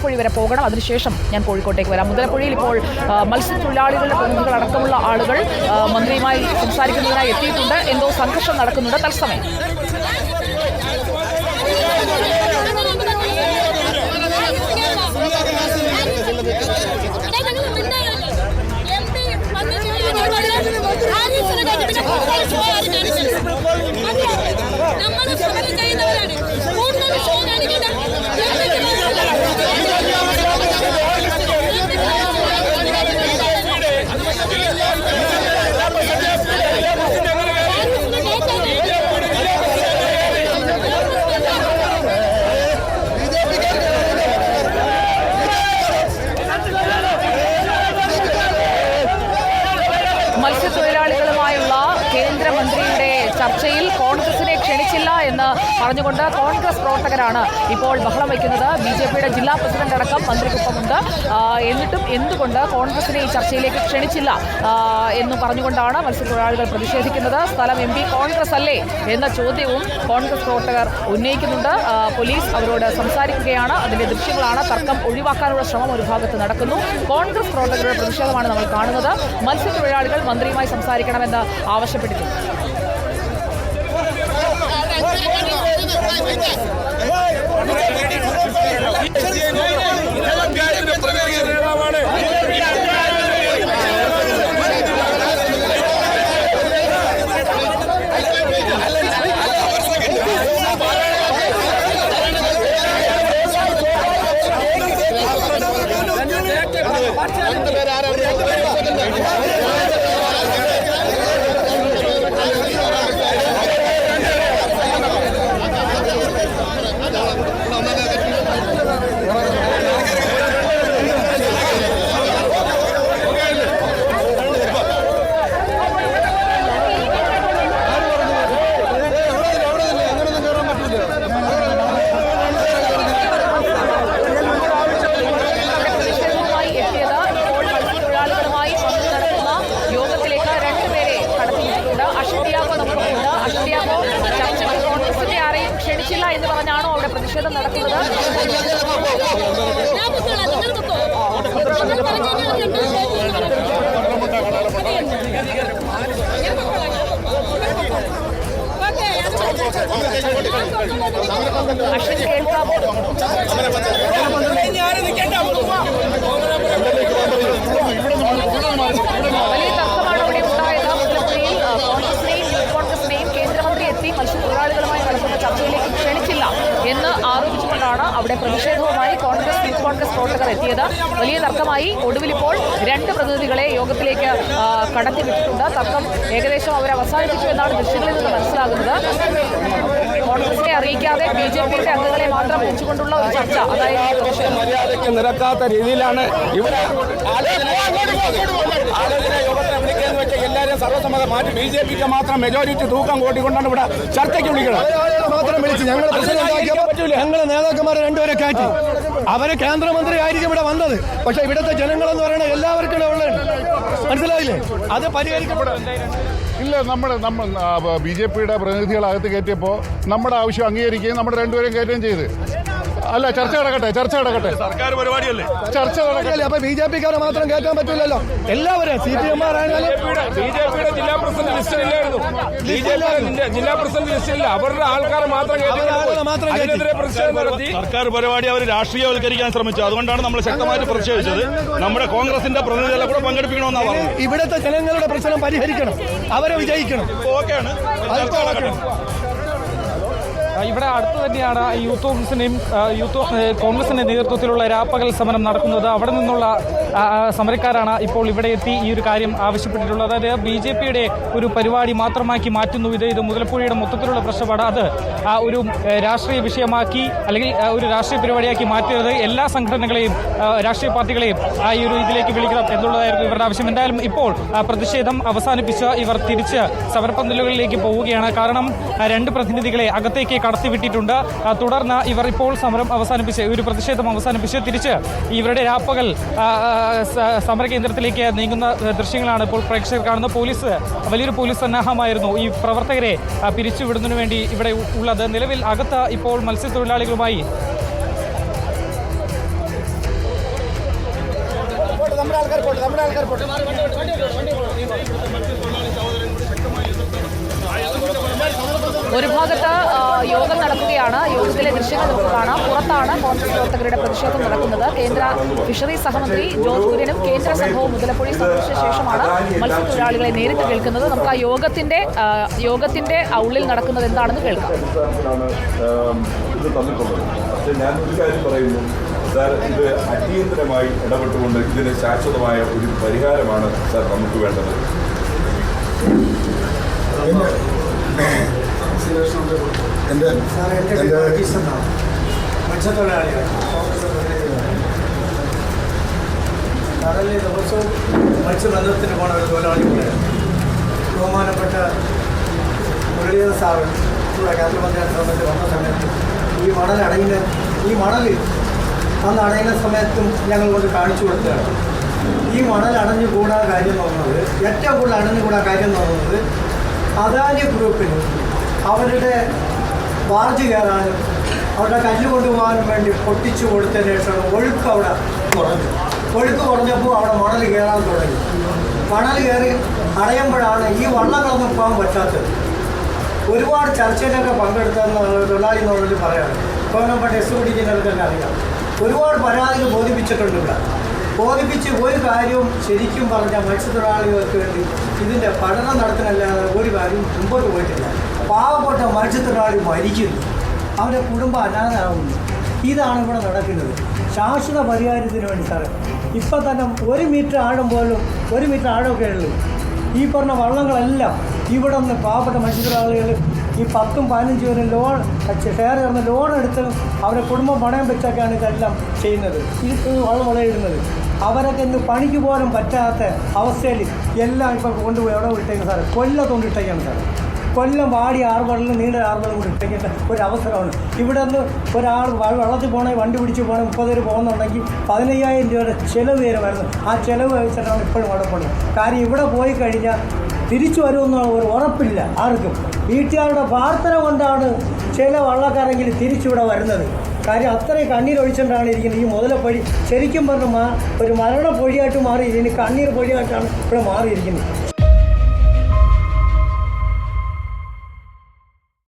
മുതലപ്പുഴ വരെ പോകണം. അതിനുശേഷം ഞാൻ കോഴിക്കോട്ടേക്ക് വരാം. മുതലപ്പുഴയിൽ ഇപ്പോൾ മത്സ്യത്തൊഴിലാളികളുടെ പ്രതിനിധികൾ അടക്കമുള്ള ആളുകൾ മന്ത്രിയുമായി സംസാരിക്കുന്നതിനായി എത്തിയിട്ടുണ്ട്. എന്തോ സംഘർഷം നടക്കുന്നുണ്ട്. തത്സമയം മത്സ്യത്തൊഴിലാളികളുമായുള്ള കേന്ദ്രമന്ത്രിയുടെ ചർച്ചയിൽ കോൺഗ്രസിനെ ക്ഷണിച്ചില്ല എന്ന് പറഞ്ഞുകൊണ്ട് കോൺഗ്രസ് പ്രവർത്തകരാണ് ഇപ്പോൾ ബഹളം വയ്ക്കുന്നത്. ബി.ജെ.പിയുടെ ജില്ലാ പ്രസിഡന്റ് അടക്കം മന്ത്രിക്കൊപ്പമുണ്ട്. എന്നിട്ടും എന്തുകൊണ്ട് കോൺഗ്രസിനെ ഈ ചർച്ചയിലേക്ക് ക്ഷണിച്ചില്ല എന്ന് പറഞ്ഞുകൊണ്ടാണ് മത്സ്യത്തൊഴിലാളികൾ പ്രതിഷേധിക്കുന്നത്. സ്ഥലം എം പി കോൺഗ്രസ് അല്ലേ എന്ന ചോദ്യവും കോൺഗ്രസ് പ്രവർത്തകർ ഉന്നയിക്കുന്നുണ്ട്. പോലീസ് അവരോട് സംസാരിക്കുകയാണ്. അതിന്റെ ദൃശ്യങ്ങളാണ്. തർക്കം ഒഴിവാക്കാനുള്ള ശ്രമം ഒരു ഭാഗത്ത് നടക്കുന്നു. കോൺഗ്രസ് പ്രവർത്തകരുടെ പ്രതിഷേധമാണ് നമ്മൾ കാണുന്നത്. മത്സ്യത്തൊഴിലാളികൾ മന്ത്രിയുമായി സംസാരിക്കണമെന്ന് ആവശ്യപ്പെട്ടിട്ടുണ്ട്. ക്ഷണിച്ചില്ല എന്ന് പറഞ്ഞാണോ അവിടെ പ്രതിഷേധം നടക്കുന്നത്? അശ്വിൻ കേൾക്കാമോ? വലിയ തർക്കമാണ് അവിടെ ഉണ്ടായത്. മുതലപ്പുഴയിൽ കോൺഗ്രസിനെയും കേന്ദ്രമന്ത്രി എത്തി മത്സ്യത്തൊഴിലാളികളുമായി നടക്കുന്ന ചർച്ചയിലേക്ക് ക്ഷണിച്ചില്ല എന്ന് ആരോപിച്ചുകൊണ്ടാണ് അവിടെ പ്രതിഷേധവുമായി യൂത്ത് കോൺഗ്രസ് പ്രവർത്തകർ എത്തിയത്. വലിയ തർക്കമായി. ഒടുവിൽ ഇപ്പോൾ 2 പ്രതിനിധികളെ യോഗത്തിലേക്ക് കടത്തിവിട്ടിട്ടുണ്ട്. തർക്കം ഏകദേശം അവർ അവസാനിപ്പിച്ചു എന്നാണ് ദൃശ്യങ്ങളിൽ നിന്ന് മനസ്സിലാകുന്നത്. കോൺഗ്രസിനെ അറിയിക്കാതെ ബി.ജെ.പിയുടെ അംഗങ്ങളെ മാത്രം വെച്ചുകൊണ്ടുള്ള ഒരു ചർച്ച, അതായത് നിരക്കാത്ത രീതിയിലാണ് ഇവിടെ എല്ലാവരും സർവ്വസമ്മതം മാറ്റി ബി.ജെ.പിക്ക് മാത്രം മെജോറിറ്റി തൂക്കം കൂട്ടിക്കൊണ്ടാണ് ഇവിടെ ചർച്ചയ്ക്ക് വിളിക്കുന്നത്. മാത്രം വിളിച്ച് ഞങ്ങൾ ഞങ്ങളെ നേതാക്കന്മാരെ 2 പേരെ കയറ്റി. അവരെ കേന്ദ്രമന്ത്രി ആയിരിക്കും ഇവിടെ വന്നത്. പക്ഷെ ഇവിടുത്തെ ജനങ്ങളെന്ന് പറയുന്നത് എല്ലാവർക്കും ഉള്ളത്. മനസ്സിലായില്ലേ? അത് പരിഹരിക്കപ്പെടും. ഇല്ല, നമ്മൾ ബി.ജെ.പിയുടെ പ്രതിനിധികളകത്ത് കയറ്റിയപ്പോൾ നമ്മുടെ ആവശ്യം അംഗീകരിക്കുകയും നമ്മുടെ 2 പേരെയും കയറ്റുകയും ചെയ്ത്. അല്ല, ചർച്ച നടക്കട്ടെ. സർക്കാർ പരിപാടിയല്ലേ, ചർച്ച നടക്കട്ടെ. അപ്പൊ ബി.ജെ.പിക്കാരെ മാത്രം കയറ്റാൻ പറ്റില്ലല്ലോ. എല്ലാവരും CPM-മാർ ആയാലും ബി.ജെ.പിയുടെ ജില്ലാ പ്രസിഡന്റ് ലിസ്റ്റിലില്ലായിരുന്നു. ബി.ജെ.പി ജില്ലാ പ്രസിഡന്റ് ലിസ്റ്റിലില്ല. അവരുടെ ആൾക്കാരെ മാത്രം അതിനെതിരെ പ്രതിഷേധം നടത്തി. സർക്കാർ പരിപാടി അവർ രാഷ്ട്രീയവൽക്കരിക്കാൻ ശ്രമിച്ചു. അതുകൊണ്ടാണ് നമ്മൾ ശക്തമായിട്ട് പ്രതിഷേധിച്ചത്. നമ്മുടെ കോൺഗ്രസിന്റെ പ്രതിനിധികളെ കൂടെ പങ്കെടുപ്പിക്കണമെന്നാണ് പറഞ്ഞത്. ഇവിടുത്തെ ജനങ്ങളുടെ പ്രശ്നം പരിഹരിക്കണം. അവരെ വിജയിക്കണം. ഓക്കെയാണ്. ഇവിടെ അടുത്ത് തന്നെയാണ് കോൺഗ്രസിന്റെ നേതൃത്വത്തിലുള്ള രാപ്പകൽ സമരം നടക്കുന്നത്. അവിടെ നിന്നുള്ള സമരക്കാരാണ് ഇപ്പോൾ ഇവിടെ എത്തി ഈ ഒരു കാര്യം ആവശ്യപ്പെട്ടിട്ടുള്ളത്. അതായത് ബി.ജെ.പിയുടെ ഒരു പരിപാടി മാത്രമാക്കി മാറ്റുന്നു. ഇത് മുതലപ്പുഴയുടെ മൊത്തത്തിലുള്ള പ്രശ്നമാണ്. അത് ഒരു രാഷ്ട്രീയ വിഷയമാക്കി അല്ലെങ്കിൽ ഒരു രാഷ്ട്രീയ പരിപാടിയാക്കി മാറ്റരുത്. എല്ലാ സംഘടനകളെയും രാഷ്ട്രീയ പാർട്ടികളെയും ഈ ഒരു ഇതിലേക്ക് വിളിക്കണം എന്നുള്ളതായിരുന്നു ഇവരുടെ ആവശ്യം. എന്തായാലും ഇപ്പോൾ പ്രതിഷേധം അവസാനിപ്പിച്ച് ഇവർ തിരിച്ച് സമരപ്പന്തലുകളിലേക്ക് പോവുകയാണ്. കാരണം 2 പ്രതിനിധികളെ അകത്തേക്ക് കടത്തിവിട്ടിട്ടുണ്ട്. തുടർന്ന് ഇവർ ഇപ്പോൾ സമരം അവസാനിപ്പിച്ച് ഒരു പ്രതിഷേധം അവസാനിപ്പിച്ച് തിരിച്ച് ഇവരുടെ രാപ്പകൽ സമരകേന്ദ്രത്തിലേക്ക് നീങ്ങുന്ന ദൃശ്യങ്ങളാണ് ഇപ്പോൾ പ്രേക്ഷകർ കാണുന്നത്. വലിയൊരു പോലീസ് സന്നാഹമായിരുന്നു ഈ പ്രവർത്തകരെ പിരിച്ചുവിടുന്നതിനു വേണ്ടി ഇവിടെ ഉള്ളത്. നിലവിൽ അകത്ത് ഇപ്പോൾ മത്സ്യത്തൊഴിലാളികളുമായി ഒരു ഭാഗത്ത് യോഗം നടക്കുകയാണ്. യോഗത്തിലെ ദൃശ്യങ്ങൾ നമുക്ക് കാണാം. പുറത്താണ് കോൺഗ്രസ് പ്രവർത്തകരുടെ പ്രതിഷേധം നടക്കുന്നത്. കേന്ദ്ര ഫിഷറീസ് സഹമന്ത്രി ജോർജ് കുര്യനും കേന്ദ്ര സംഘവും മുതലപ്പുഴി സന്ദർശിച്ച ശേഷമാണ് മത്സ്യത്തൊഴിലാളികളെ നേരിട്ട് കേൾക്കുന്നത്. നമുക്ക് ആ യോഗത്തിന്റെ ഉള്ളിൽ നടക്കുന്നത് എന്താണെന്ന് കേൾക്കാം. ഇത് തന്നിട്ടുള്ളത്. പക്ഷേ ഞാൻ ഒരു കാര്യം പറയുന്നു സാർ, ഇത് അടിയന്തരമായി ഇടപെട്ടുകൊണ്ട് ഇതിന് ശാശ്വതമായ ഒരു പരിഹാരമാണ് സാർ നമുക്ക് വേണ്ടത്. കടലിൽ ദിവസവും മത്സ്യബന്ധനത്തിന് പോണ ഒരു തൊഴിലാളികളെ ബഹുമാനപ്പെട്ട മുരളീധരൻ സാറ് ഇവിടെ കേന്ദ്രമന്ത്രിയുടെ സമയത്ത് വന്ന സമയത്ത് ഈ മണൽ അന്ന് അടയുന്ന സമയത്തും ഞങ്ങൾ കൊണ്ട് കാണിച്ചു കൊടുത്തതാണ്. ഈ മണൽ അടഞ്ഞുകൂടാൻ കാര്യം തോന്നുന്നത്, ഏറ്റവും കൂടുതൽ അടഞ്ഞുകൂടാൻ കാര്യം തോന്നുന്നത് അദാനി ഗ്രൂപ്പിന് അവരുടെ ബാർജ് കയറാനും അവരുടെ കല്ല് കൊണ്ടുപോകാനും വേണ്ടി പൊട്ടിച്ചു കൊടുത്തതിന് ശേഷം ഒഴുക്ക് അവിടെ കുറഞ്ഞു. ഒഴുക്ക് കുറഞ്ഞപ്പോൾ അവിടെ മണൽ കയറാൻ തുടങ്ങി. മണൽ കയറി അടയുമ്പോഴാണ് ഈ വള്ളങ്ങളൊന്നും പോകാൻ പറ്റാത്തത്. ഒരുപാട് ചർച്ചയിലൊക്കെ പങ്കെടുത്തെന്ന് തൊഴിലാളി എന്നുള്ളത് പറയാണ്. ബഹുമാനപ്പെട്ട SOD ജനറൽക്കെല്ലാം അറിയാം. ഒരുപാട് പരാതികൾ ബോധിപ്പിച്ചിട്ടുണ്ട് ഇവിടെ. ബോധിപ്പിച്ച് ഒരു കാര്യവും ശരിക്കും പറഞ്ഞാൽ മത്സ്യത്തൊഴിലാളികൾക്ക് വേണ്ടി ഇതിൻ്റെ പഠനം നടത്തുന്നല്ലാതെ ഒരു കാര്യം മുമ്പോട്ട് പോയിട്ടില്ല. പാവപ്പെട്ട മത്സ്യത്തൊഴിലാളി മരിക്കുന്നു, അവരുടെ കുടുംബം അനാഥരാകുന്നു. ഇതാണ് ഇവിടെ നടക്കുന്നത്. ശാശ്വത പരിഹാരത്തിന് വേണ്ടി സാറേ ഇപ്പം തന്നെ 1 മീറ്റർ ആഴം പോലും 1 മീറ്റർ ആഴമൊക്കെ ഉള്ളൂ. ഈ പറഞ്ഞ വള്ളങ്ങളെല്ലാം ഇവിടെ നിന്ന് പാവപ്പെട്ട മത്സ്യത്തൊഴിലാളികൾ ഈ 10ഉം 15 വരെ ഷെയർ ചേർന്ന് ലോൺ എടുത്ത് അവരെ കുടുംബം പണയം വെച്ചൊക്കെയാണ് ഇതെല്ലാം ചെയ്യുന്നത്. ഇത് വള്ളം വളയിടുന്നത്. അവരൊക്കെ ഇന്ന് പണിക്ക് പോലും പറ്റാത്ത അവസ്ഥയിൽ എല്ലാം ഇപ്പം കൊണ്ടുപോയി എവിടെ വിട്ടേക്കും സാറേ? കൊല്ലത്തോണ്ടിട്ടേക്കാണ് സാറേ. കൊല്ലം വാടി ആർബറിലും നീണ്ട ആർബറും കൂടി ഇട്ടേക്കേണ്ട ഒരു അവസരമാണ്. ഇവിടെ നിന്ന് ഒരാൾ വെള്ളത്തിൽ പോകണമെങ്കിൽ വണ്ടി പിടിച്ച് പോകണമെങ്കിൽ 30 പേര് പോകുന്നുണ്ടെങ്കിൽ 15,000 രൂപയുടെ ചിലവ് വരെ വരുന്നത്. ആ ചിലവ് വെച്ചിട്ടാണ് ഇപ്പോഴും അവിടെ പോകുന്നത്. കാര്യം ഇവിടെ പോയി കഴിഞ്ഞാൽ തിരിച്ചു വരുമെന്നുള്ള ഒരു ഉറപ്പില്ല ആർക്കും. വീട്ടുകാരുടെ പ്രാർത്ഥന കൊണ്ടാണ് ചില വള്ളക്കാരെങ്കിലും തിരിച്ചിവിടെ വരുന്നത്. കാര്യം അത്രയും കണ്ണീരൊഴിച്ചുകൊണ്ടാണ് ഇരിക്കുന്നത്. ഈ മുതലപ്പൊഴി ശരിക്കും പറഞ്ഞാൽ ഒരു മരണപ്പൊഴിയായിട്ട് മാറി, ഇതിന് കണ്ണീർ പൊഴിയായിട്ടാണ് ഇവിടെ മാറിയിരിക്കുന്നത്.